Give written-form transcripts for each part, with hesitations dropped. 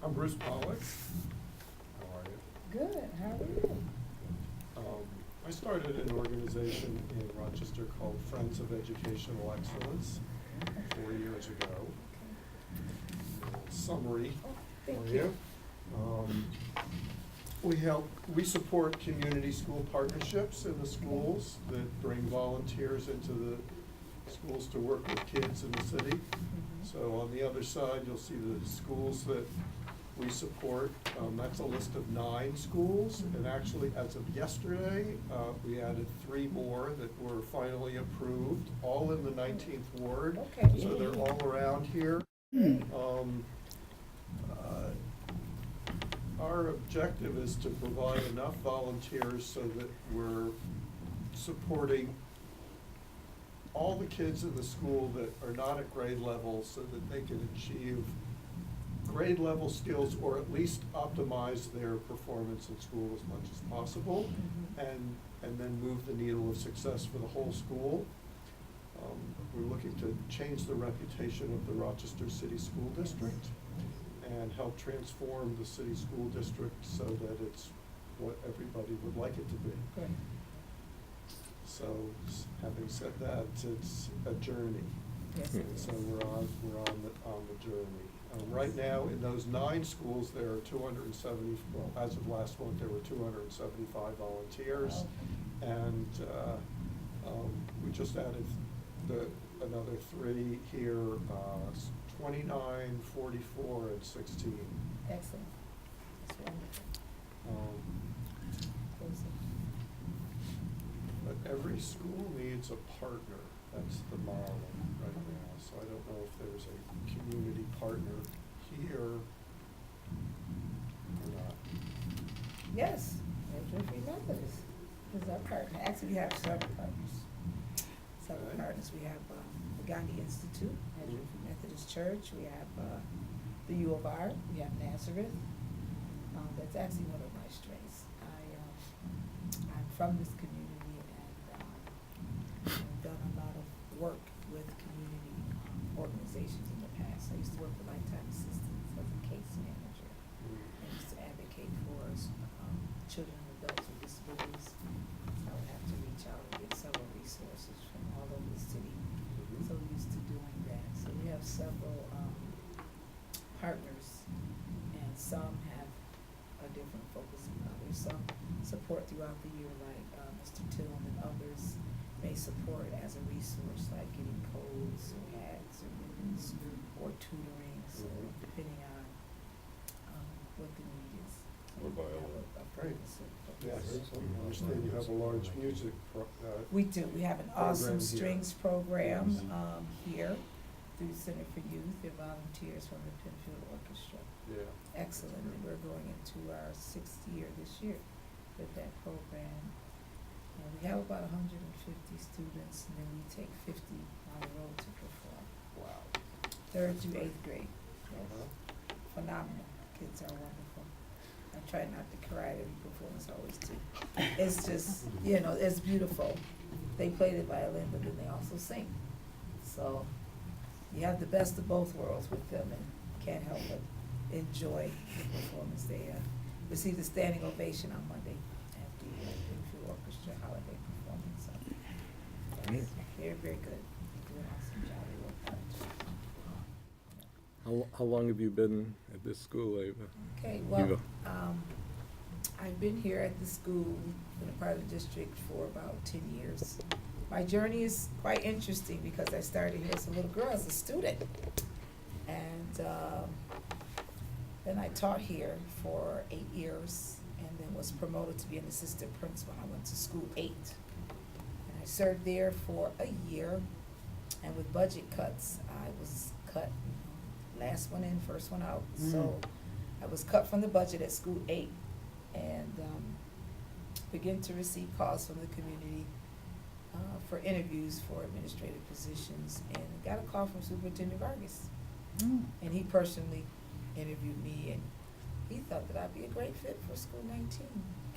I'm Bruce Pollack. How are you? Good, how are you? I started an organization in Rochester called Friends of Educational Excellence 4 years ago. Summary Thank for you. We support community school partnerships in the schools that bring volunteers into the schools to work with kids in the city. So on the other side, you'll see the schools that we support. That's a list of 9 schools, and actually, as of yesterday, we added 3 more that were finally approved, all in the 19th ward. Okay. So they're all around here. Our objective is to provide enough volunteers so that we're supporting all the kids in the school that are not at grade level so that they can achieve grade level skills or at least optimize their performance in school as much as possible, and then move the needle of success for the whole school. We're looking to change the reputation of the Rochester City School District and help transform the city school district so that it's what everybody would like it to be. Good. So, having said that, it's a journey. Yes, it is. So we're on the journey. Right now, in those 9 schools, there are 270, well, as of last month, there were 275 volunteers. Wow. And we just added another 3 here, 29, 44, and 16. Excellent. That's wonderful. Awesome. But every school needs a partner. That's the model right now. So I don't know if there's a community partner here or not. Yes, Free Methodist is our partner. Actually, we have several partners. Several Okay. partners. We have the Gandhi Institute, Free Methodist Church. We have the U of R. We have Nazareth. That's actually one of my strengths. I'm from this community and I've done a lot of work with community organizations in the past. I used to work with Lifetime Assistance as a case manager. I used to advocate for children and adults with disabilities. So I would have to reach out and get several resources from all over the city. So we're used to doing that. So we have several partners, and some have a different focus than others. Some support throughout the year, like Mr. Tillman, and others may support as a resource, like getting codes or hats or ribbons or tutoring, so depending on what the need is. What about Ellen? Great. Yes, I understand you have a large music We do. We have an awesome program here. strings program here through Center for Youth. They're volunteers from the Penfield Orchestra. Yeah. Excellent. And we're going into our 6th year this year with that program. And we have about 150 students, and then we take 50 on the road to perform. Wow. 3rd through 8th grade. Yes. Uh-huh. Phenomenal. Kids are wonderful. I try not to cry at every performance, I always do. It's just, it's beautiful. They play the violin, but then they also sing. So you have the best of both worlds with them and can't help but enjoy the performance. They received a standing ovation on Monday at the Penfield Orchestra holiday performance. So yes, very, very good. Doing awesome job. They work hard. How long have you been at this school, Eva? Okay, well, Eva. I've been here at the school, been a part of the district for about 10 years. My journey is quite interesting because I started here as a little girl, as a student. And then I taught here for 8 years and then was promoted to be an assistant principal. I went to school 8. And I served there for a year. And with budget cuts, I was cut, last one in, first one out. So I was cut from the budget at school 8 and began to receive calls from the community for interviews for administrative positions, and got a call from Superintendent Vargas. And he personally interviewed me, and he thought that I'd be a great fit for School 19.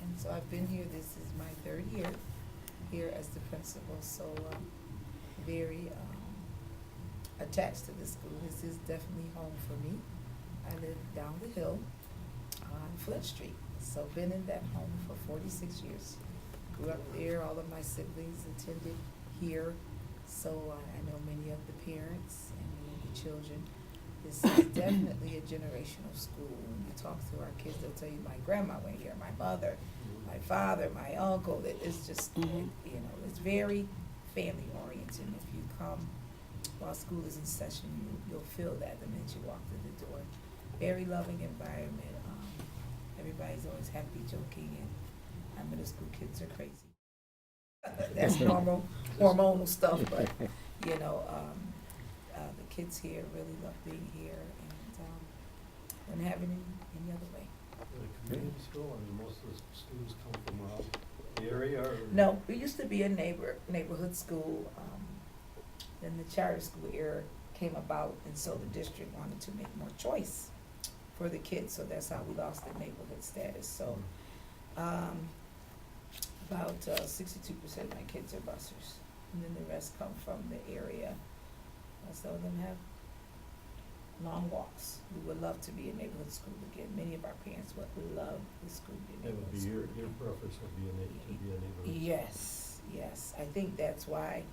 And so I've been here, this is my 3rd year here as the principal, so very attached to the school. This is definitely home for me. I I live down the hill on Flint Street. So been in that home for 46 years. Grew up there, all of my siblings attended here. So I know many of the parents and many of the children. This is definitely a generational school. When you talk to our kids, they'll tell you, my grandma went here, my mother, my father, my uncle. It's just, you know, it's very family oriented. If you come while school is in session, you'll feel that the minute you walk through the door. Very loving environment. Everybody's always happy, joking, and our middle school kids are crazy. That's normal hormonal stuff, but you know, the kids here really love being here, and wouldn't have it any other way. The community school, I mean, most of the students come from around the area, or? No, we used to be a neighborhood school. Then the charter school era came about, and so the district wanted to make more choice for the kids, so that's how we lost the neighborhood status. So about 62% of my kids are busers, and then the rest come from the area. Some of them have long walks. We would love to be a neighborhood school again. Many of our parents would love the school to be a That would neighborhood be school. your preference would be to be a neighborhood. Yes, yes. I think that's why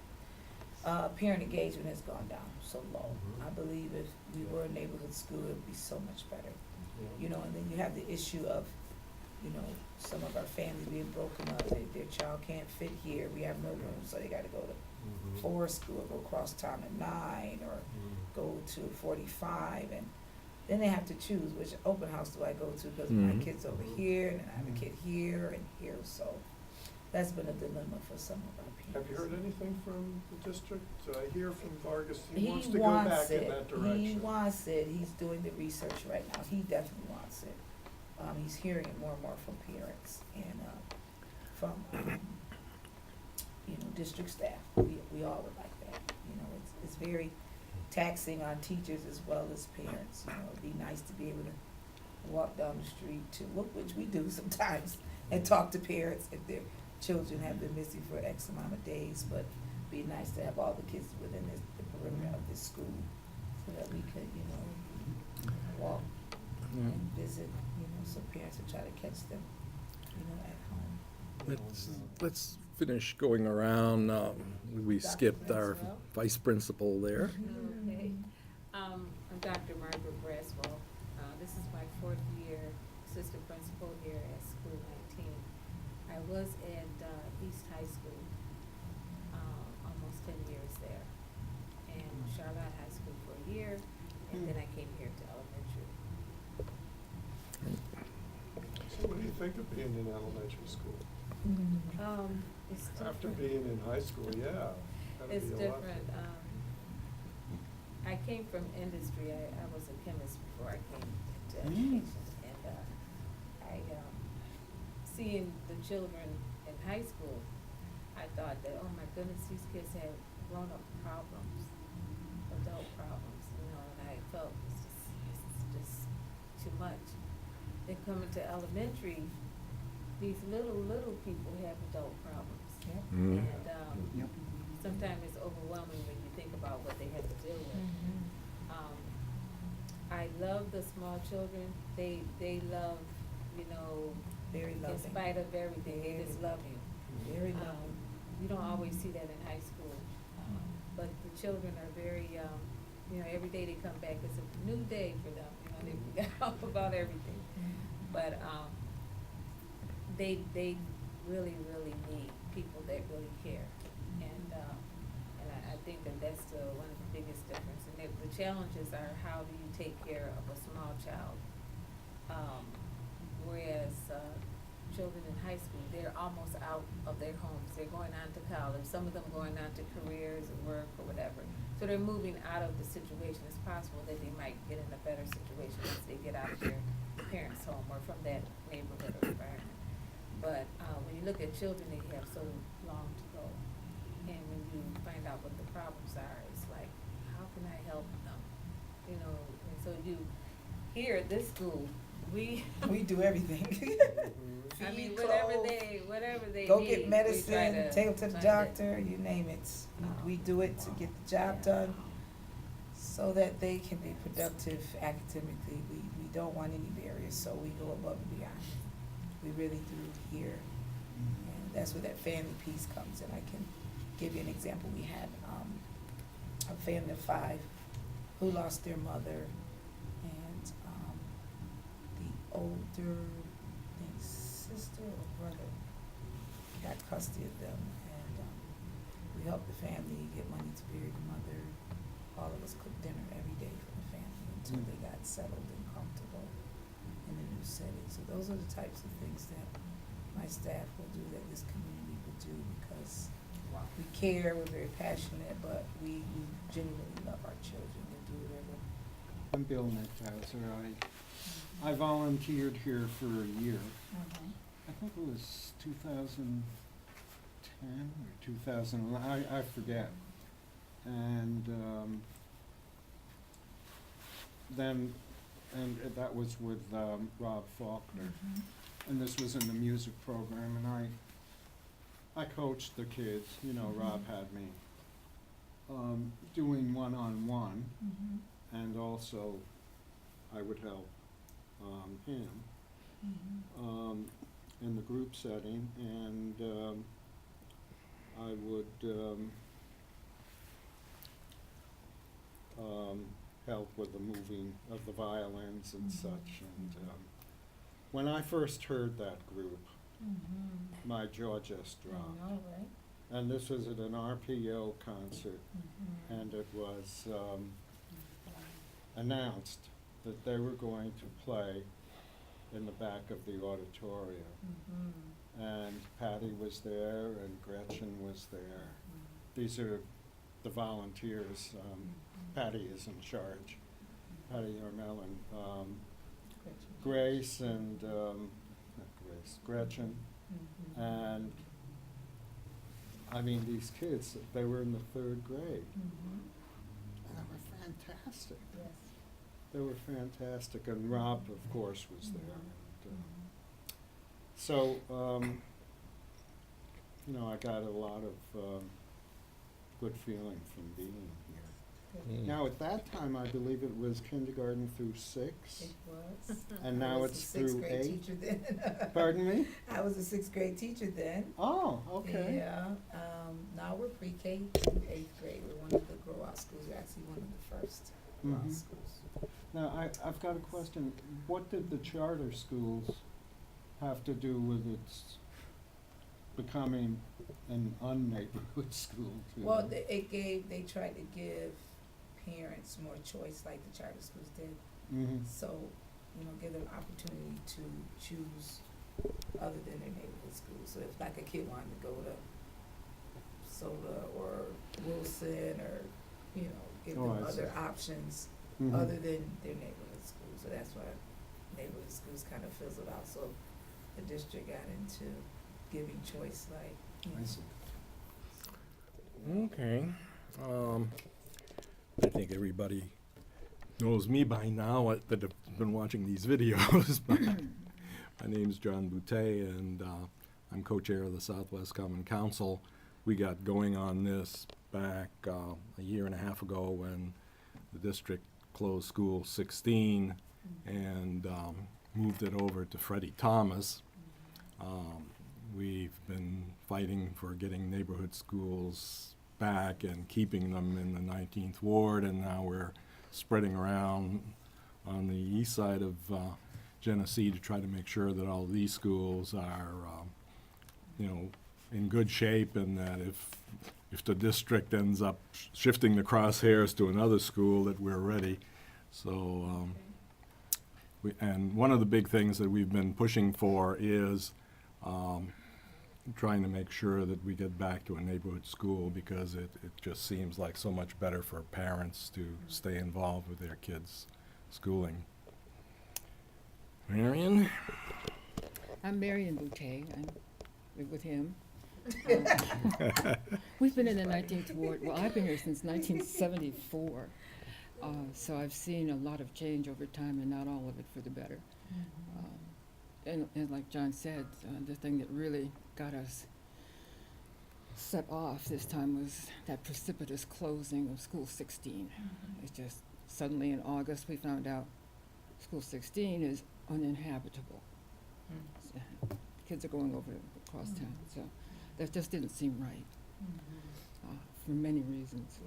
parent engagement has gone down so low. Mhm. I believe if we were a neighborhood school, it would be so much better. Yeah. You know, and then you have the issue of, you know, some of our families being broken up. Their child can't fit here. We have no room, so they got to go to Mhm. Forest School, go across town at 9, or Mhm. go to 45, and then they have to choose which open house do I go to, because my Mhm. kid's over here, and I have a kid here and here, so that's been a dilemma for some of our parents. Have you heard anything from the district? I hear from Vargas, he He wants to go wants back in it. that direction. He wants it. He's doing the research right now. He definitely wants it. He's hearing it more and more from parents and from you know, district staff. We all would like that. You know, it's very taxing on teachers as well as parents. You know, it'd be nice to be able to walk down the street to look, which we do sometimes, and talk to parents if their children have been missing for X amount of days. But it'd be nice to have all the kids within the perimeter of this school, so that we could, you know, walk and visit. You know, so parents would try to catch them, you know, at home. Let's finish going around. We Dr. skipped our Braswell. vice principal there. Okay. I'm Dr. Margaret Braswell. This is my 4th year assistant principal here at School 19. I was at East High School, almost 10 years there, and Charlotte High School for a year, and then I came here to elementary. So what do you think of being in elementary school? It's After different. being in high school, yeah. Gotta It's be a lot different. I came from industry. I was a chemist before I came into education, and I seeing the children in high school, I thought that, oh my goodness, these kids have grown up problems, adult problems, you know, and I felt it's just too much. Then coming to elementary, these little people have adult problems. Yep. Mm. And sometimes it's overwhelming when you think about what they have to deal with. I love the small children. They love, you know, Very in loving. spite of everything, they just love you. Very loving. You don't always see that in high school, but the children are very, you know, every day they come back, it's a new day for them, you know, they forget all about everything. But, they really need people that really care, and I think that's one of the biggest difference. And the challenges are, how do you take care of a small child? Whereas children in high school, they're almost out of their homes. They're going on to college. Some of them going on to careers and work or whatever. So they're moving out of the situation. It's possible that they might get in a better situation once they get out of their parents' home or from that neighborhood or environment. But when you look at children, they have so long to go. And when you find out what the problems are, it's like, how can I help them? You know, and so you, here at this school, we do everything. I mean, Feed, whatever they Go need, get we try medicine, to take them to the fund it. doctor, you name it. We do it to get the job done. so that they can be productive academically. We don't want any barriers, so we go above and beyond. We really do here. And that's where that family piece comes in. I can give you an example. We had a family of 5 who lost their mother, and the older, I think, sister or brother got custody of them, and we helped the family get money to bury the mother. All of us cooked dinner every day for the family until they got settled and comfortable in the new setting. So those are the types of things that my staff will do, that this community will do, because we care, we're very passionate, but we genuinely love our children. We'll do whatever. I'm Bill Mcarthur. I volunteered here for a year. I think it was 2010 or 2011, I forget. And then that was with Rob Faulkner. And this was in the music program, and I coached the kids. You know, Rob had me doing one-on-one, and also I would help him in the group setting, and I would help with the moving of the violins and such. And when I first heard that group, my jaw just dropped. I know, right? And this was at an RPO concert, and it was announced that they were going to play in the back of the auditorium. And Patty was there, and Gretchen was there. These are the volunteers. Patty is in charge. Patty Yarmel and Grace and Gretchen. And I mean, these kids, they were in the 3rd grade. They were fantastic. Yes. They were fantastic, and Rob, of course, was there. And, so, you know, I got a lot of good feeling from being here. Now, at that time, I believe it was kindergarten through 6. It was. And I now was it's a 6th through grade 8. teacher then. Pardon me? I was a 6th grade teacher then. Oh, okay. Yeah, now we're pre-K to 8th grade. We're one of the grow-out schools. We're actually one of the first grow-out Mhm. schools. Now, I've got a question. What did the charter schools have to do with its becoming an un-neighborhood school? Too? Well, they tried to give parents more choice like the charter schools did. So, you know, give them opportunity to choose other than their neighborhood schools. So if like a kid wanted to go to Soda or Wilson, or, you know, give Oh, them I see. other options Mhm. other than their neighborhood school. So that's why neighborhood schools kind of fizzled out. So the district got into giving choice, like, you know. I see. Okay. I think everybody knows me by now that have been watching these videos. My name's John Boutte, and I'm co-chair of the Southwest Common Council. We got going on this back a year and a half ago when the district closed School 16 and moved it over to Freddie Thomas. We've been fighting for getting neighborhood schools back and keeping them in the 19th Ward, and now we're spreading around on the east side of Genesee to try to make sure that all these schools are, you know, in good shape, and that if the district ends up shifting the crosshairs to another school, that we're ready. So, and one of the big things that we've been pushing for is trying to make sure that we get back to a neighborhood school, because it just seems like so much better for parents to stay involved with their kids' schooling. Marion? I'm Marion Boutte. I'm with him. We've been in the 19th Ward. Well, I've been here since 1974. So I've seen a lot of change over time, and not all of it for the better. And like John said, the thing that really got us set off this time was that precipitous closing of School 16. It just suddenly in August, we found out School 16 is uninhabitable. So, kids are going over across town, so that just didn't seem right, for many reasons.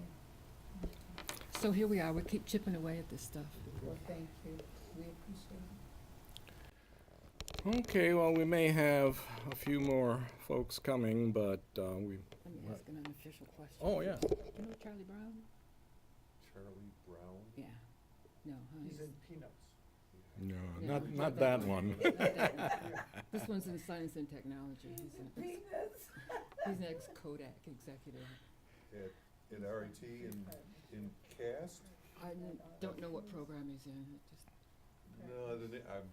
So here we are, we keep chipping away at this stuff. Well, thank you. We appreciate it. Okay, well, we may have a few more folks coming, but we. Let me ask an unofficial question. Oh, yeah. You know Charlie Brown? Charlie Brown? Yeah. No, huh? He's in Peanuts. No, No, not that one. Not that one. This one's in science and technology. Peanuts. He's an ex-Kodak executive. In RIT, in CAST? I don't know what program he's in. It just, No, I'm,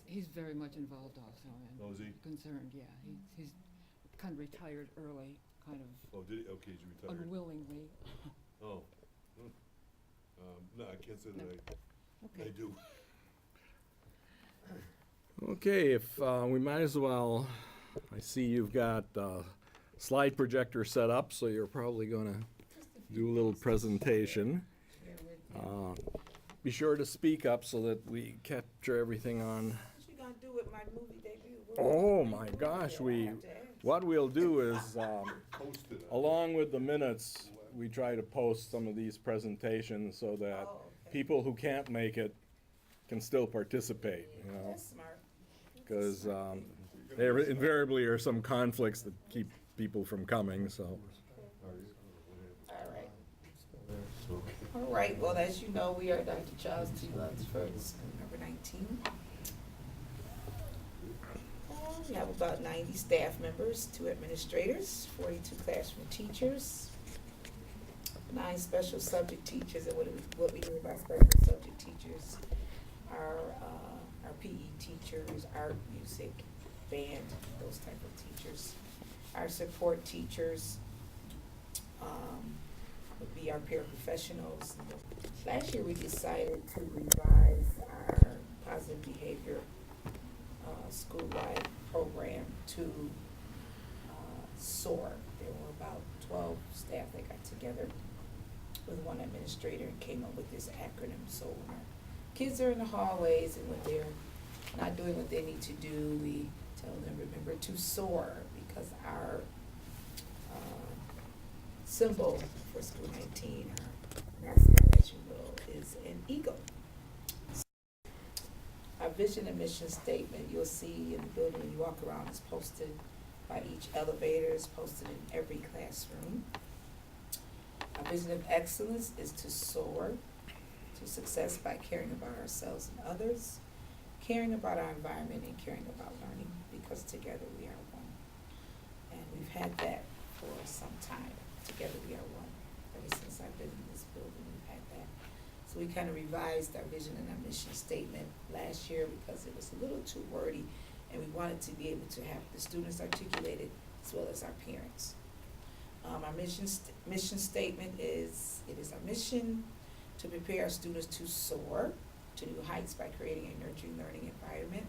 he's very much involved also oh, is he? and concerned, yeah. He's kind of retired early, kind of Oh, did he? Okay, he's retired. unwillingly. Oh. No, I can't say that I Okay. do. Okay, if we might as well, I see you've got slide projector set up, so you're probably going to do a little presentation. Be sure to speak up so that we capture everything on. What you gonna do with my movie debut? Oh my gosh, what we'll do is, Post it. along with the minutes, we try to post some of these presentations so that Oh, okay. people who can't make it can still participate, you know? That's smart. Because there invariably are some conflicts that keep people from coming, so. All right. All right, well, as you know, we are Dr. Charles T. Lunsford School number 19. We have about 90 staff members, 2 administrators, 42 classroom teachers, 9 special subject teachers, and what we do about special subject teachers are our PE teachers, art, music, band, those type of teachers. Our support teachers would be our paraprofessionals. Last year, we decided to revise our positive behavior school-wide program to SOAR. There were about 12 staff that got together with one administrator and came up with this acronym. So when our kids are in the hallways and when they're not doing what they need to do, we tell them, remember to soar, because our symbol for School 19, our mascot, as you will, is an eagle. Our vision and mission statement, you'll see in the building when you walk around, is posted by each elevator, is posted in every classroom. Our vision of excellence is to soar to success by caring about ourselves and others, caring about our environment, and caring about learning, because together we are one. And we've had that for some time. Together we are one. Ever since I've been in this building, we've had that. So we kind of revised our vision and our mission statement last year because it was a little too wordy, and we wanted to be able to have the students articulate it as well as our parents. Our mission statement is, it is our mission to prepare our students to soar to new heights by creating a nurturing learning environment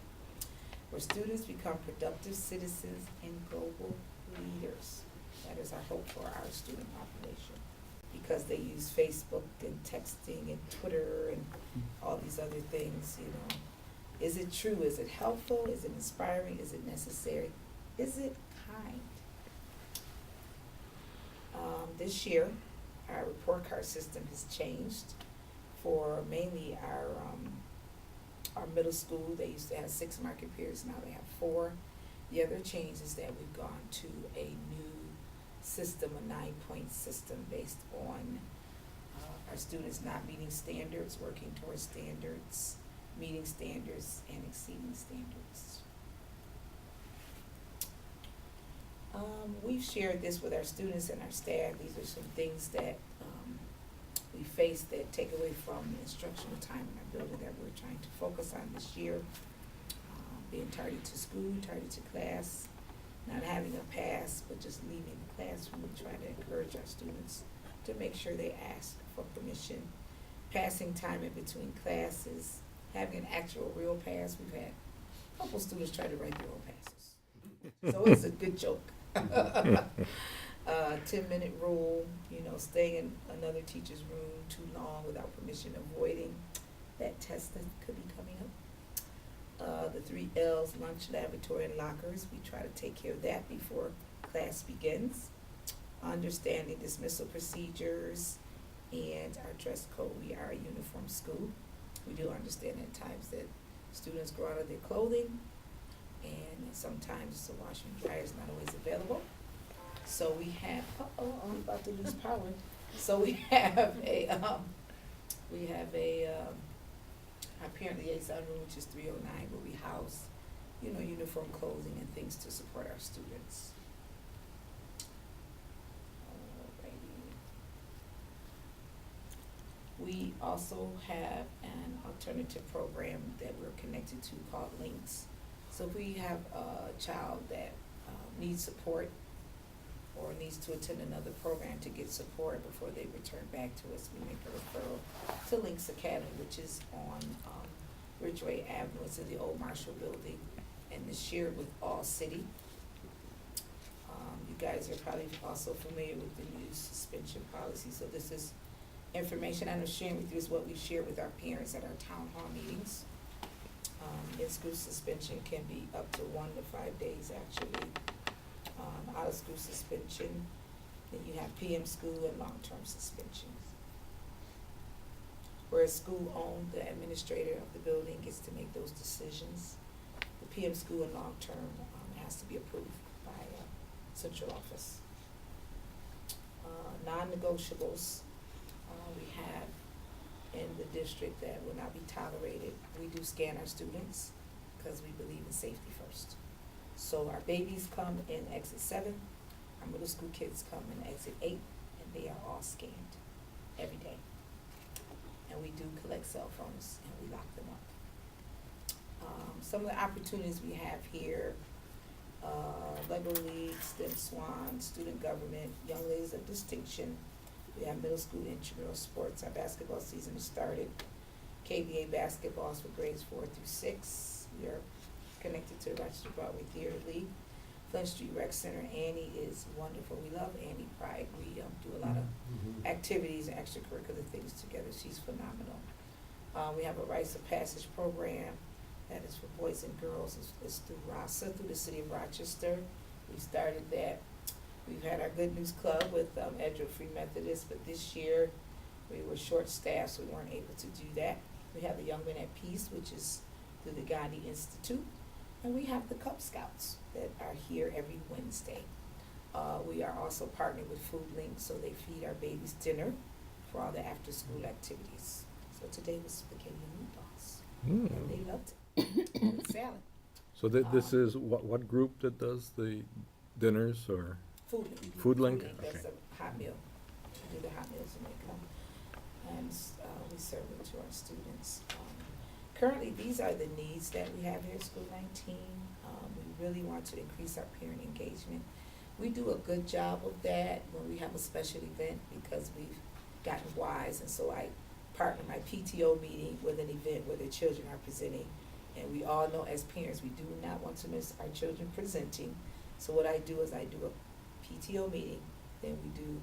where students become productive citizens and global leaders. That is our hope for our student population, because they use Facebook and texting and Twitter and all these other things, you know. Is it true? Is it helpful? Is it inspiring? Is it necessary? Is it kind? This year, our report card system has changed for mainly our middle school. They used to have 6 marking periods, now they have 4. The other change is that we've gone to a new system, a 9-point system based on our students not meeting standards, working towards standards, meeting standards, and exceeding standards. We've shared this with our students and our staff. These are some things that we face that take away from the instructional time in our building that we're trying to focus on this year. Being tardy to school, tardy to class, not having a pass, but just leaving the classroom. We try to encourage our students to make sure they ask for permission. Passing time in between classes, having an actual real pass. We've had a couple students try to write their own passes. So it's a good joke. 10-minute rule, staying in another teacher's room too long without permission, avoiding that test that could be coming up. The 3 L's, lunch, lavatory, and lockers, we try to take care of that before class begins. Understanding dismissal procedures and our dress code. We are a uniform school. We do understand at times that students grow out of their clothing, and sometimes the washer and dryer is not always available. So we have, I'm about to lose power. So we have our parent liaison room, which is 309, where we house, uniform clothing and things to support our students. We also have an alternative program that we're connected to called Links. So if we have a child that needs support or needs to attend another program to get support before they return back to us, we make a referral to Links Academy, which is on Ridgeway Avenue. It's in the old Marshall Building and is shared with all city. You guys are probably also familiar with the new suspension policy, so this is information I'm sharing with you is what we share with our parents at our town hall meetings. In-school suspension can be up to 1 to 5 days actually. Out-of-school suspension, then you have PM school and long-term suspensions. Whereas school-owned, the administrator of the building gets to make those decisions. The PM school and long-term has to be approved by central office. Non-negotiables. We have in the district that will not be tolerated. We do scan our students because we believe in safety first. So our babies come in exit 7, our middle school kids come in exit 8, and they are all scanned every day. And we do collect cell phones and we lock them up. Some of the opportunities we have here, Lego League, STEM Swan, student government, young ladies of distinction. We have middle school intramural sports. Our basketball season has started. KBA basketballs for grades 4 through 6. We are connected to the Rochester Broadway Theater League. Flint Street Rec Center, Annie is wonderful. We love Annie Pride. We do a lot of activities and extracurricular things together. She's phenomenal. We have a Rites of Passage program that is for boys and girls. It's through RASA, through the city of Rochester. We started that. We've had our Good News Club with Edgewood Free Methodist, but this year we were short-staffed, so we weren't able to do that. We have the Young Men at Peace, which is through the Gandhi Institute. And we have the Cub Scouts that are here every Wednesday. We are also partnered with Food Link, so they feed our babies dinner for all the after-school activities. So today was spaghetti and meatballs, and they loved it. With salad. So this is what group that does the dinners or? Food Link. Food Link? That's Okay. a hot meal. We do the hot meals when they come. And we serve it to our students. Currently, these are the needs that we have here at School 19. We really want to increase our parent engagement. We do a good job of that when we have a special event because we've gotten wise, and so I partner my PTO meeting with an event where the children are presenting. And we all know as parents, we do not want to miss our children presenting. So what I do is I do a PTO meeting, then we do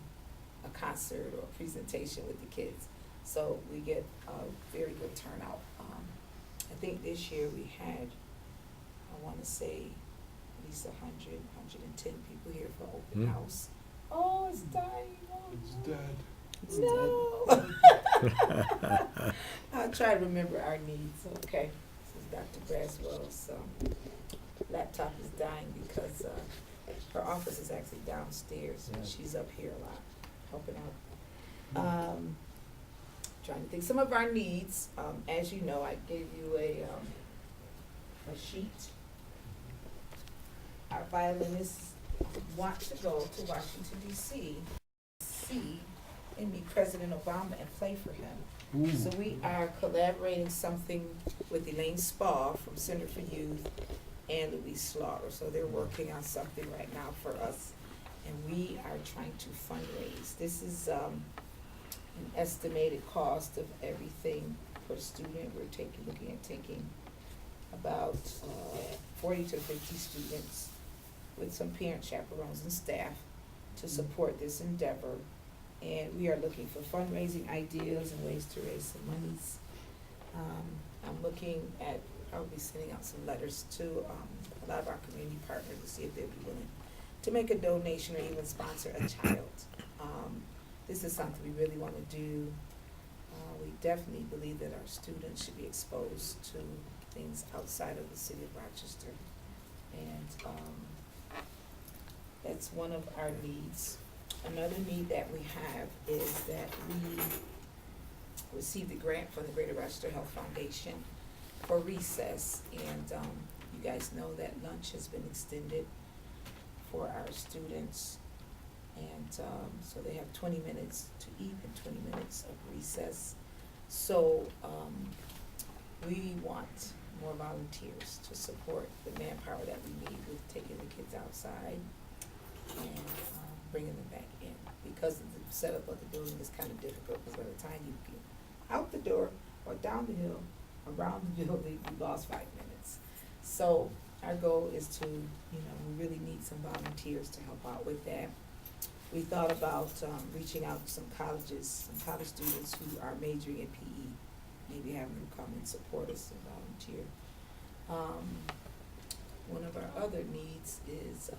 a concert or a presentation with the kids. So we get a very good turnout. I think this year we had, I want to say, at least 100, 110 people here for open house. Oh, it's dying. Oh, It's dead. It's no. I'll try to remember our needs. Okay. This is Dr. Braswell's laptop is dying because her office is actually downstairs. And she's up here a lot, helping out. Trying to think. Some of our needs, as you know, I gave you a sheet. Our violinists want to go to Washington, D.C., see and meet President Obama and play for him. So we are collaborating something with Elaine Spa from Center for Youth and Louise Slaughter. So they're working on something right now for us, and we are trying to fundraise. This is an estimated cost of everything per student. We're looking at taking about 40 to 50 students with some parent chaperones and staff to support this endeavor. And we are looking for fundraising ideas and ways to raise some monies. I'm looking at, I'll be sending out some letters to a lot of our community partners to see if they'd be willing to make a donation or even sponsor a child. This is something we really want to do. We definitely believe that our students should be exposed to things outside of the city of Rochester. And that's one of our needs. Another need that we have is that we received a grant from the Greater Rochester Health Foundation for recess. And you guys know that lunch has been extended for our students. And so they have 20 minutes to eat and 20 minutes of recess. So we want more volunteers to support the manpower that we need with taking the kids outside and bringing them back in. Because the setup of the building is kind of difficult, because by the time you get out the door or down the hill, around the building, you lost 5 minutes. So our goal is to, we really need some volunteers to help out with that. We thought about reaching out to some colleges, some college students who are majoring in PE, maybe having them come and support us and volunteer. One of our other needs is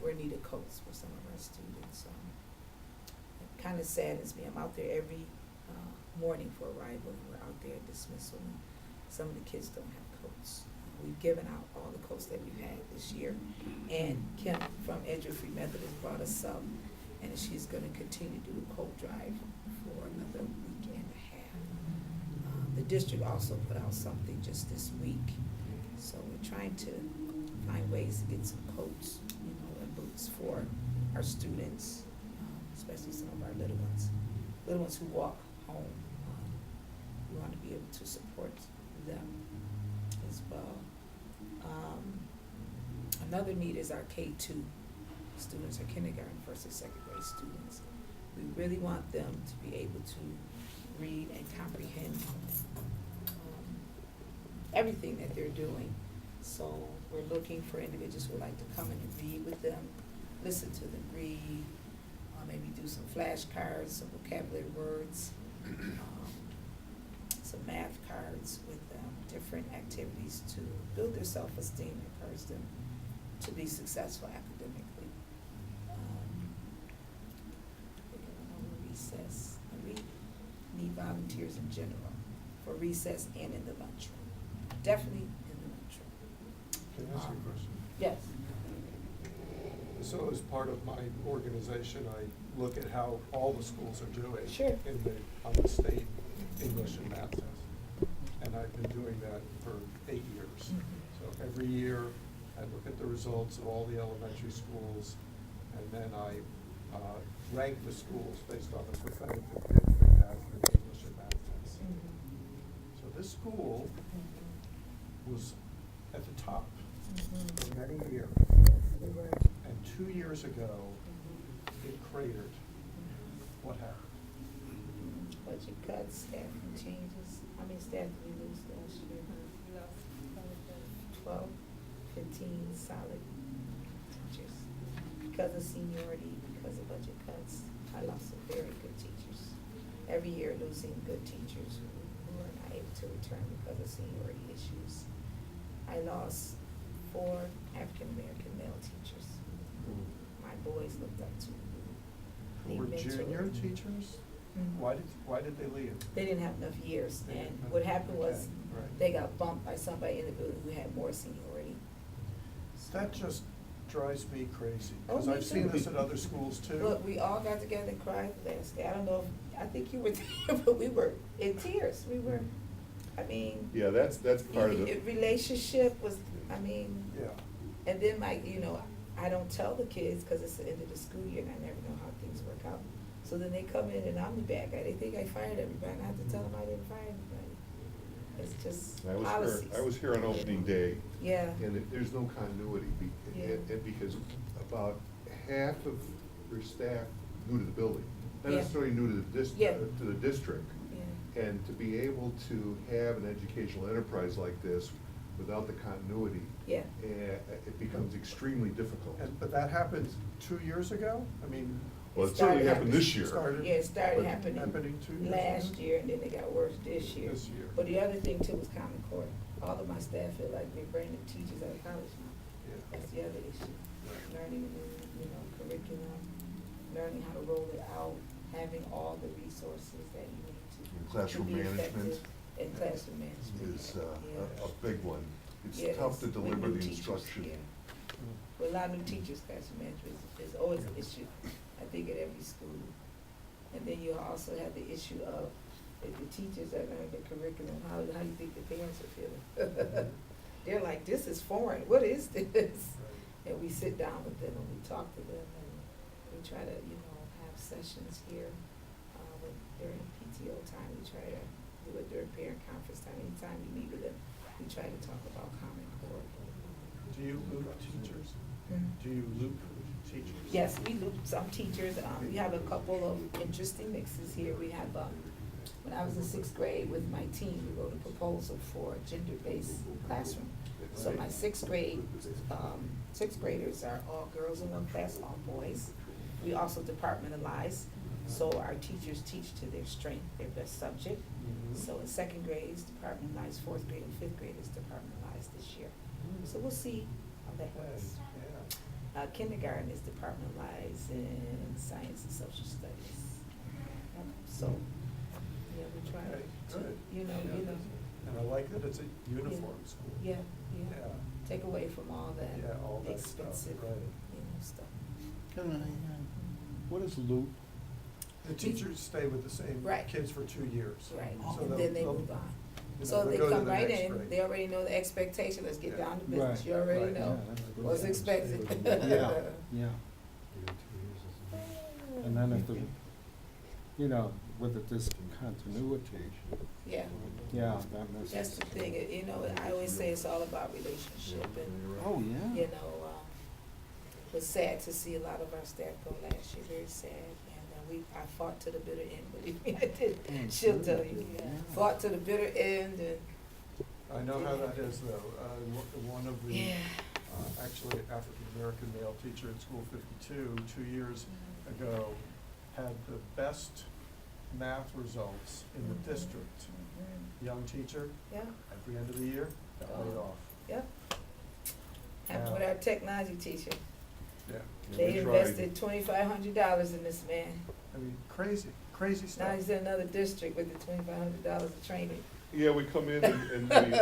we're in need of coats for some of our students. It kind of saddens me. I'm out there every morning for arrival, and we're out there at dismissal, and some of the kids don't have coats. We've given out all the coats that we've had this year, and Kim from Edgewood Free Methodist brought us some, and she's going to continue to do a coat drive for another week and a half. The district also put out something just this week, so we're trying to find ways to get some coats, and boots for our students, especially some of our little ones who walk home. We want to be able to support them as well. Another need is our K-2 students, our kindergarten, first and second grade students. We really want them to be able to read and comprehend everything that they're doing. So we're looking for individuals who would like to come in and read with them, listen to them read, maybe do some flashcards, some vocabulary words, some math cards with them, different activities to build their self-esteem, encourage them to be successful academically. We're going over recess, and we need volunteers in general for recess and in the lunchroom. Definitely in the lunchroom. Can I ask you a question? Yes. So as part of my organization, I look at how all the schools are doing Sure. on the state English and math test. And I've been doing that for 8 years. So every year, I look at the results of all the elementary schools, and then I rank the schools based on the percentage of kids they have in the English and math tests. So this school was at the top for many years. And 2 years ago, it cratered. What happened? Budget cuts, staffing changes. How many staff did we lose last year? 12, 15 solid teachers. Because of seniority, because of budget cuts, I lost some very good teachers. Every year losing good teachers who are not able to return because of seniority issues. I lost 4 African-American male teachers who my boys looked up to. Who were junior teachers? Why did they leave? They didn't have enough years, They and didn't have- what happened was, okay, right. they got bumped by somebody in the building who had more seniority. That just drives me crazy, Oh, because me I've seen too. this at other schools too. Look, we all got together and cried the last day. I don't know if, I think you were there, but we were in tears. We were, I mean. Yeah, that's part of the. Relationship was, I mean. Yeah. And then I don't tell the kids, because it's the end of the school year and I never know how things work out. So then they come in and I'm the bad guy. They think I fired everybody, and I have to tell them I didn't fire anybody. It's just policies. I was here on opening day. Yeah. And there's no continuity, Yeah. and because about half of your staff new to the building, not Yeah. necessarily new to the Yeah. to the district. Yeah. And to be able to have an educational enterprise like this, without the continuity, Yeah. it becomes extremely difficult. But that happened 2 years ago? I mean. Well, it It certainly started happened this year. Started- Yeah, it started But- Happening 2 years last ago? year, and then it got worse this year. This year. But the other thing too was Common Core. All of my staff feel like they're bringing teachers out of college now. Yeah. That's the other issue. Right. Learning a new, curriculum, learning how to roll it out, having all the resources that you need And to classroom be management effective. And classroom management. is Yeah. a big one. It's Yeah, tough to with deliver new the teachers, instruction. yeah. With a lot of new teachers, classroom management is always an issue, I think, at every school. And then you also have the issue of, if the teachers are learning the curriculum, how do you think the parents are feeling? They're like, this is foreign, what is this? And we sit down with them and we talk to them, and we try to, have sessions here, during PTO time, we try to do it during parent conference time, anytime we meet with them, we try to talk about Common Core. Do you loop teachers? Mhm. Do you loop teachers? Yes, we loop some teachers, we have a couple of interesting mixes here. We have, when I was in sixth grade with my team, we wrote a proposal for a gender-based classroom. So my sixth graders are all girls in one class, all boys. We also departmentalize, so our teachers teach to their strength, their best subject. So in second grade is departmentalized, fourth grade and fifth grade is departmentalized this year. So we'll see how that works. Kindergarten is departmentalized in science and social studies. So, yeah, we try Okay, to, good. you know, And I like that it's a uniform school. yeah, Yeah. take away from all that Yeah, all that stuff, expensive, right. stuff. What is loop? The teachers stay with the same Right. kids for 2 years. Right, So and they'll- then they they'll, move on. you know, So they'll they go to come the right next in, grade. they already know the expectation, let's get Yeah. down to business, Right. you already Right. know Yeah, what's expected. Yeah, yeah. Even 2 years is. And then if the, with the discontinuity, Yeah, yeah, that messes. that's the thing, I always say it's all about relationship, and, Oh, yeah. it was sad to see a lot of our staff go last year, very sad, and I fought to the bitter end, believe me, I did, she'll tell you, fought to the bitter end, and, I know how that is though. One of the, yeah. actually African-American male teacher in School 52, 2 years ago, had the best math results in the district. Young teacher, Yeah, at the end of the year, got laid off. yep. Happened with our technology teacher. Yeah. They We tried. invested $2,500 in this man. I mean, crazy Now stuff. he's in another district with the $2,500 of training. Yeah, we come in and we,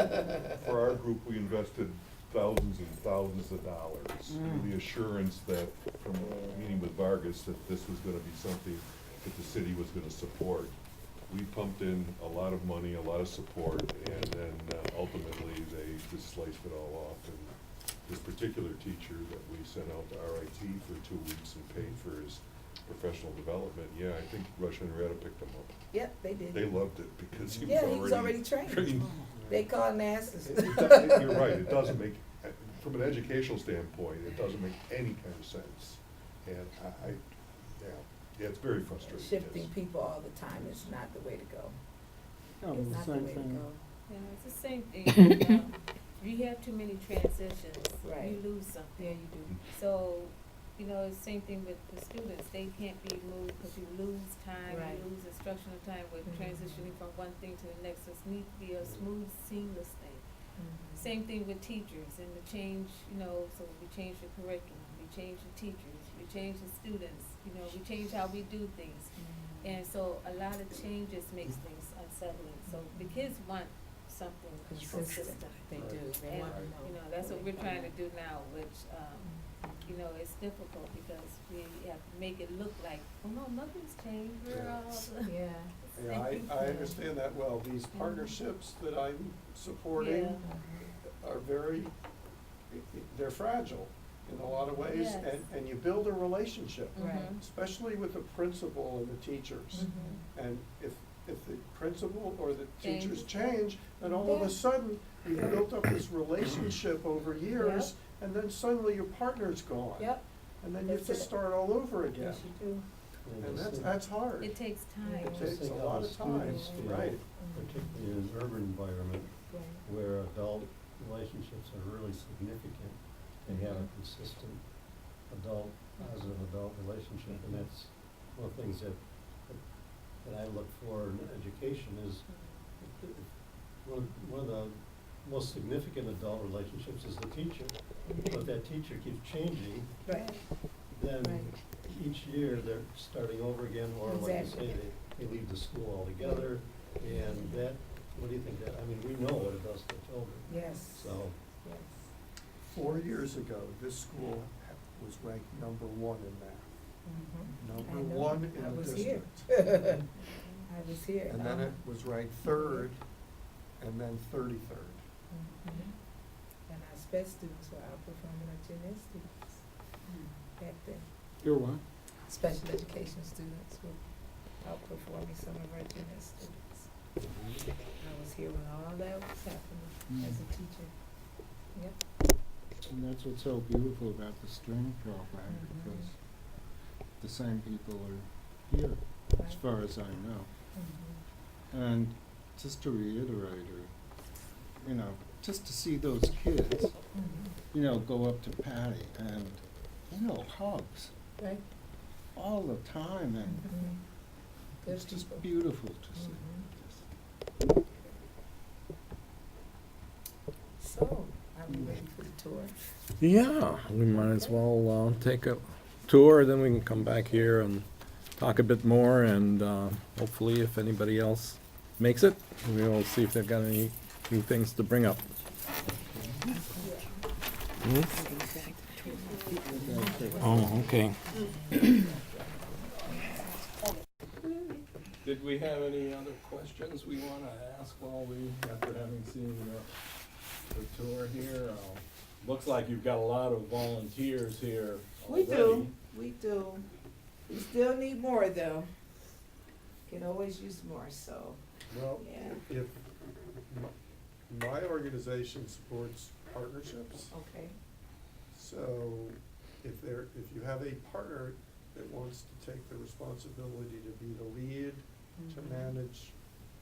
for our group, we invested thousands and thousands of dollars. Mm. The assurance that, from meeting with Vargas, that this was gonna be something that the city was gonna support. We pumped in a lot of money, a lot of support, and then ultimately they just sliced it all off. And this particular teacher that we sent out to RIT for 2 weeks and paid for his professional development, yeah, I think Rush Henrietta picked him up. Yep, they did. They loved it because he Yeah, he was already was trained. already trained. They call masters. You're right, it doesn't make, from an educational standpoint, it doesn't make any kind of sense. And yeah, it's very frustrating. Shifting yes. people all the time is not the way to go. Oh, It's the not the same way to thing. go. Yeah, it's the same thing. You have too many transitions, Right. you lose something. Yeah, you do. So, it's the same thing with the students, they can't be moved because you lose time, Right. you lose instructional time with Mhm. transitioning from one thing to the next, so it needs to be a smooth, seamless thing. Same thing with teachers and the change, so we change the curriculum, we change the teachers, we change the students, we change how we do things. And so a lot of changes makes things unsettling, so the kids want something consistent. They do, they And, want to know. that's what we're trying to do now, which, it's difficult because we have to make it look like, oh no, nothing's changed, we're all. Yeah. Yeah, I understand that well. These partnerships that I'm supporting Yeah. are they're fragile in a lot of ways, Yes. and you build a relationship, Right. especially with the principal and the teachers. And if the principal or the teachers change, then all of Yeah. a sudden, you've built up this relationship over years, and then suddenly your partner's gone. Yep, And then you have to That's it. start all over again. yes, you do. And that's hard. It takes time. It takes a lot of time, right. Particularly in an urban environment Right. where adult relationships are really significant to have a consistent positive adult relationship, and that's one of the things that I look for in education is one of the most significant adult relationships is the teacher. But if that teacher keeps changing, Right. then Right. each year they're starting over again, or like you Exactly. say, they leave the school altogether, and that, what do you think that, I mean, we know what it does to children. Yes. So, Yes. 4 years ago, this school was ranked number 1 in math. I Number know. 1 in I the was here. district. I was here. And then it was ranked 3rd, and then 33rd. And our sped students were outperforming our gen ed students back then. You're what? Special education students were outperforming some of our gen ed students. I was here when all that was happening as a teacher. Yep. And that's what's so beautiful about the STRING program, Mhm. because the same people are here, as Right. far as I know. Mhm. And just to reiterate, or, you know, just to see those kids, Mhm. you know, go up to Patty and, you know, hugs Right. all the time, and Mhm. Good it's just people. beautiful to see. Mhm. Just- So, are we ready for the tour? Yeah, we might as well take a tour, then we can come back here and talk a bit more, and hopefully if anybody else makes it, we'll see if they've got any new things to bring up. Hmm? Oh, okay. Did we have any other questions we want to ask after having seen the tour here? Looks like you've got a lot of volunteers here We already. do, we do. We still need more though. Can always use more, so, Well, Yeah. if my organization supports partnerships, okay. so if you have a partner that wants to take the responsibility to be the lead, to Mhm. manage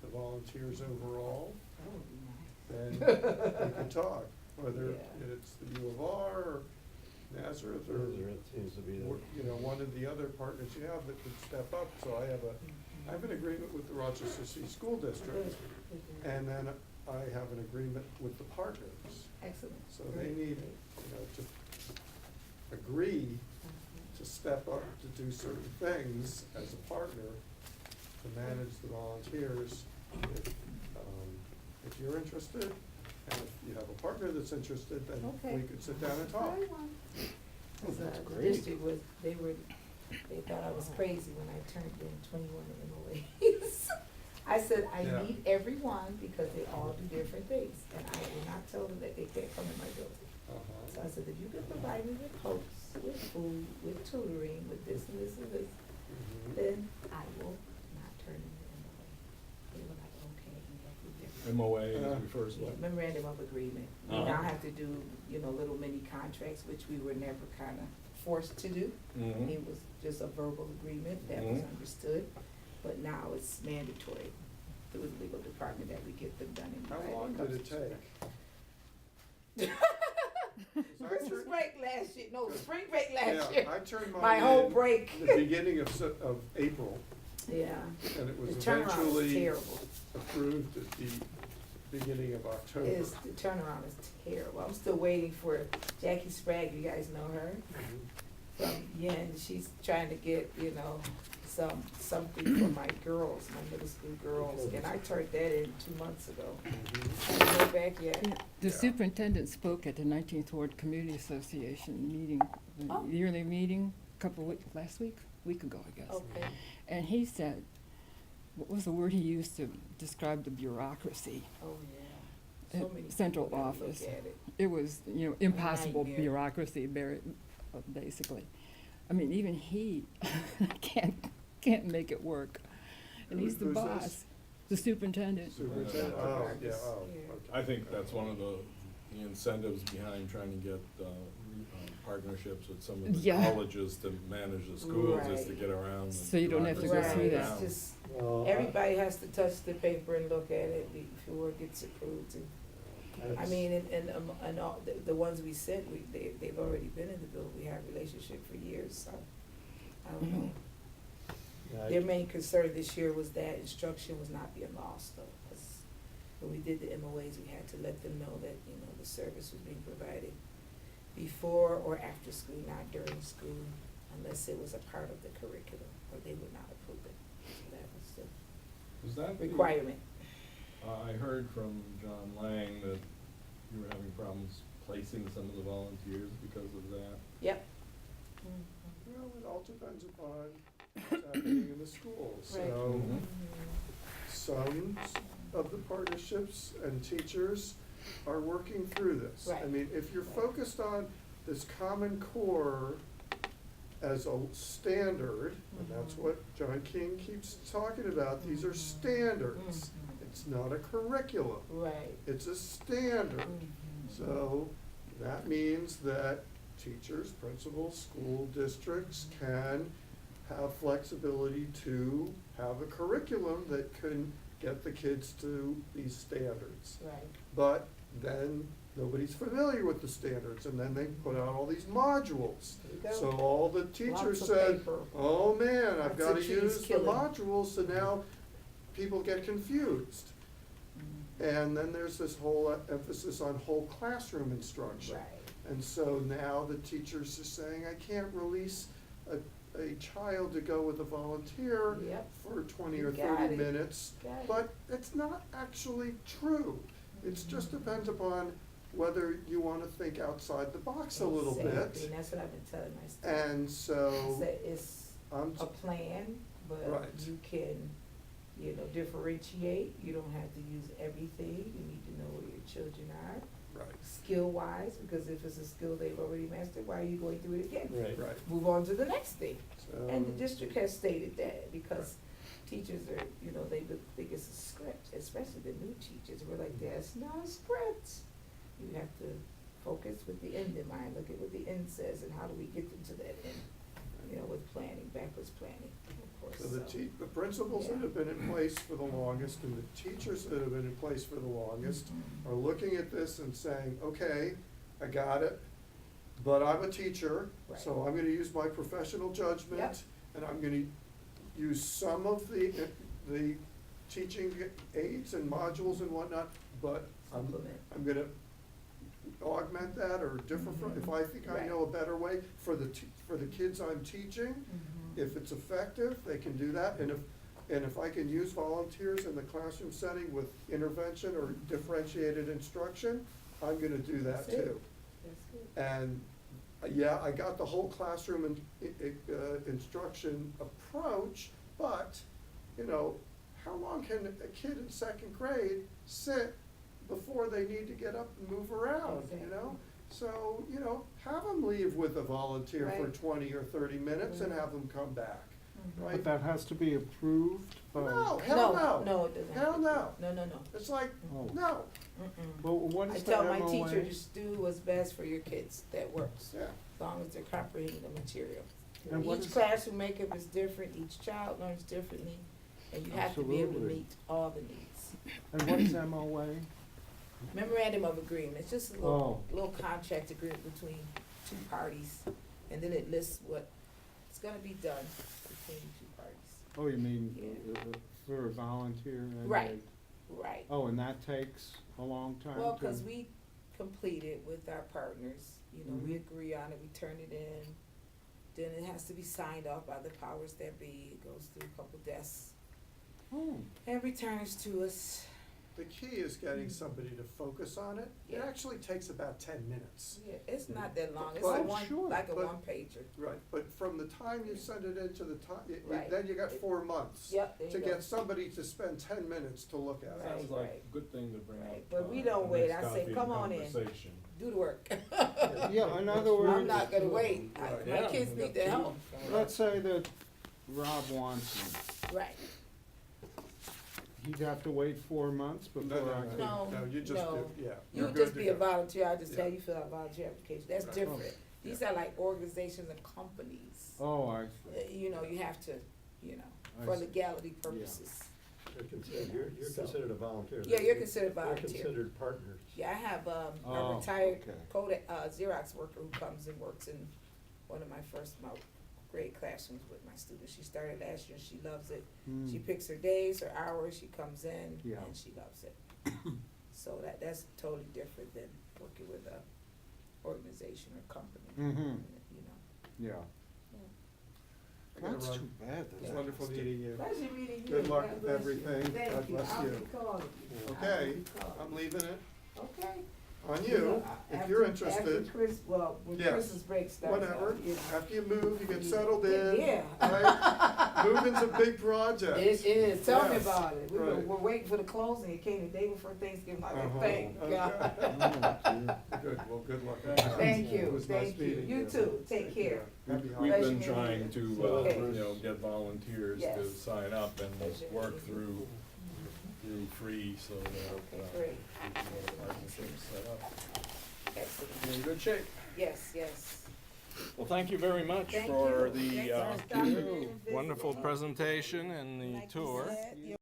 the volunteers overall, That would be then nice. we can talk, whether Yeah. it's the U of R or Nazareth or, it seems to be the. you know, one of the other partners you have that could step up. So I have an agreement with the Rochester City School District, and then I have an agreement with the partners. Excellent. So they Great, need, great. you know, to agree to step up to do certain things as a partner to manage the volunteers. If you're interested, and if you have a partner that's interested, then Okay. we could sit down and talk. Cause that's the great. district was, they thought I was crazy when I turned in 21 MOAs. I said, I Yeah. need everyone because they all do different things, and I will not tell them that they can't come in my building. So I said, if you can provide me with coats, with food, with tutoring, with this and this and this, Mhm. then I will not turn in the MOA. They were like, okay, that's different. MOA is your first Yeah, one? memorandum of agreement. We Uh-huh. now have to do, you know, little mini contracts, which we were never kind of forced to do. Mhm. It was just a verbal agreement that was Mhm. understood, but now it's mandatory through the legal department that we get them done in How writing. long did it take? Christmas break last year, no, spring break last Yeah, year. I turned My mine whole in break. the beginning of April, Yeah, and it the was turnaround is eventually terrible. approved at the beginning of October. The turnaround is terrible. I'm still waiting for Jackie Sprague, you guys know her, Mhm. from Yen. She's trying to get, you know, something for my girls, my middle school girls, and I turned that in 2 months ago. Mhm. Haven't heard back yet. The Yeah. superintendent spoke at the 19th Ward Community Association meeting, Oh. the yearly meeting, last week ago, I guess. Okay. And he said, what was the word he used to describe the bureaucracy? Oh, yeah. So At many central people gotta look office. at it. It was, you know, impossible nightmare. bureaucracy, basically. I mean, even he can't make it work. And he's the Who's this? boss, the superintendent. Superintendent, oh, yeah, oh, Yeah. okay. I think that's one of the incentives behind trying to get partnerships with some of the Yeah. colleges to manage the schools, is to Right. get around. the So you don't have to go bureaucracy through Right, that. it's just, Well, everybody has to touch the paper and look at it before it gets approved, and I mean, and all, the ones we sent, they've already been in the building, we have a relationship for years, so, I don't know. Yeah, Their main concern this year was that instruction was not being lost, though, 'cause when we did the MOAs, we had to let them know that, you know, the service was being provided before or after school, not during school, unless it was a part of the curriculum, or they would not approve it. So that was Was that the requirement. I heard from John Lang that you were having problems placing some of the volunteers because of that. Yep. Well, it all depends upon what's happening in the schools. Right. So Mhm. some of the partnerships and teachers are working through this. I Right. mean, if you're Right. focused on this Common Core as a standard, and that's Mhm. what John King keeps talking about, these are standards. It's not a curriculum, Right. it's a standard. So that means that teachers, principals, school districts can have flexibility to have a curriculum that can get the kids to these standards. Right. But then nobody's familiar with the standards, and then they put out all these modules. There you go. So all the teachers Lots of said, paper. oh man, I've Lots gotta of cheese use the killing. modules, so now people get confused. And then there's this whole emphasis on whole classroom instruction. Right. And so now the teachers are saying, I can't release a child to go with a volunteer Yep. for 20 You or got 30 it. minutes. Got it. But it's not actually true. It just depends upon whether you wanna think outside the box a little Exactly, bit. and that's what I've been telling my students. And I so, said it's I'm, a plan, but Right. you can, you know, differentiate. You don't have to use everything. You need to know where your children are, right, skill-wise, because if it's a skill they've already mastered, why are you going through it again? Right. right. Move on to the next thing. And the So- district has stated that, because teachers are, you know, they think it's a script, especially the new teachers. We're like, there's no script. You have to focus with the end in mind, look at what the end says, and how do we get them to that end, you know, with planning, backwards planning, of course, So the principals that Yeah. have been in place for the longest and the teachers that have been in place for the longest Mhm. are looking at this and saying, okay, I got it, but I'm a teacher, so Right. I'm gonna use my professional judgment, Yep. and I'm gonna use some of the teaching aids and modules and whatnot, but Supplement. I'm gonna augment that or differ from, if I think I know a better way for the kids I'm teaching, if it's effective, they can do that, and if I can use volunteers in the classroom setting with intervention or differentiated instruction, I'm gonna do that That's it. too. That's good. And, yeah, I got the whole classroom instruction approach, but, you know, how long can a kid in second grade sit before they need to get up and move around, you know? So, you know, have them leave with a volunteer for Right. 20 or 30 minutes and Mhm. have them come back, Mhm. right? But that has to be approved by. No, hell no. No, it doesn't. have Hell to be. no. No. It's like, Oh. no, Mm-mm. Well, what I is the tell my MOA? teachers, do what's best for your kids, that works, yeah. as long as they're comprehending the material. And what Each is- classroom makeup is different, each child learns differently, and you have to be able to Absolutely. meet all the needs. And what is MOA? Memorandum of agreement, it's just a little contract agreement between two parties, and then it lists what is gonna be done between two parties. Oh, you mean Yeah. for a volunteer and Right. Right. Oh, and that takes a long time Well, to. cause we complete it with our partners, you know, we Mhm. agree on it, we turn it in, then it has to be signed off by the powers that be, it goes through a couple desks, Oh, and returns to us. The key is getting somebody to focus on it. It Yeah. actually takes about 10 minutes. Yeah, it's not that long, it's But- a Oh, one, sure, like a but- one pager. Right, but from the time you send it in to the time, Right. then you got 4 months. Yep, there you To go. get somebody to spend 10 minutes to look at it. Right. Sounds like a good thing to bring up. Right, but we don't wait. I say, come on in. Conversation. Do the work. yeah, in other words. I'm not gonna wait, Right. my Yeah, kids we need got the two. help. Let's say that Rob wants me. Right, He'd have to wait 4 months before I could. No. No, you just no. do, yeah. you you're would good just to be a go. volunteer, I just tell Yeah. you fill out volunteer application, that's Right. different. These are like organizations and companies. Oh, I You know, you have to, you know, I for see. legality purposes. It can Yeah. You're So- considered a volunteer. Yeah, you're considered a volunteer. You're considered partners. Yeah, I have, a Oh, retired okay. Xerox worker who comes and works in one of my first grade classrooms with my students. She started last year, she loves it. She picks her days, her hours, she comes in, Yeah. and she loves it. So that's totally different than working with a organization or company, Mhm. you know. Yeah. I gotta That's run. too bad. It's that's wonderful just- meeting you. Pleasure meeting you. Good luck God with bless you. everything. Thank God you. bless I'll you. be calling you. Okay, I'll be calling I'm you. leaving it Okay. on you, if you're interested. When Yes. Christmas break starts. Whatever, yeah. after you move, you get settled in. Yeah. Right? Moving's a big project. It is, tell me Yes, about it. right. We're waiting for the closing, it came the day before Thanksgiving, like, Uh-huh, thank okay. God. Good, well, good luck with that. Thank It you, was nice thank you. meeting You too, take care. Happy We've Pleasure been meeting trying you. to, Okay. you know, get volunteers to Yes. sign up and Pleasure work meeting through free so that, Okay, great. we can get a partnership set up. Excellent. In good shape. Yes, yes. Well, thank you very much Thank for you. the Thanks for stopping in and visiting. wonderful presentation and the Like you tour. said, you're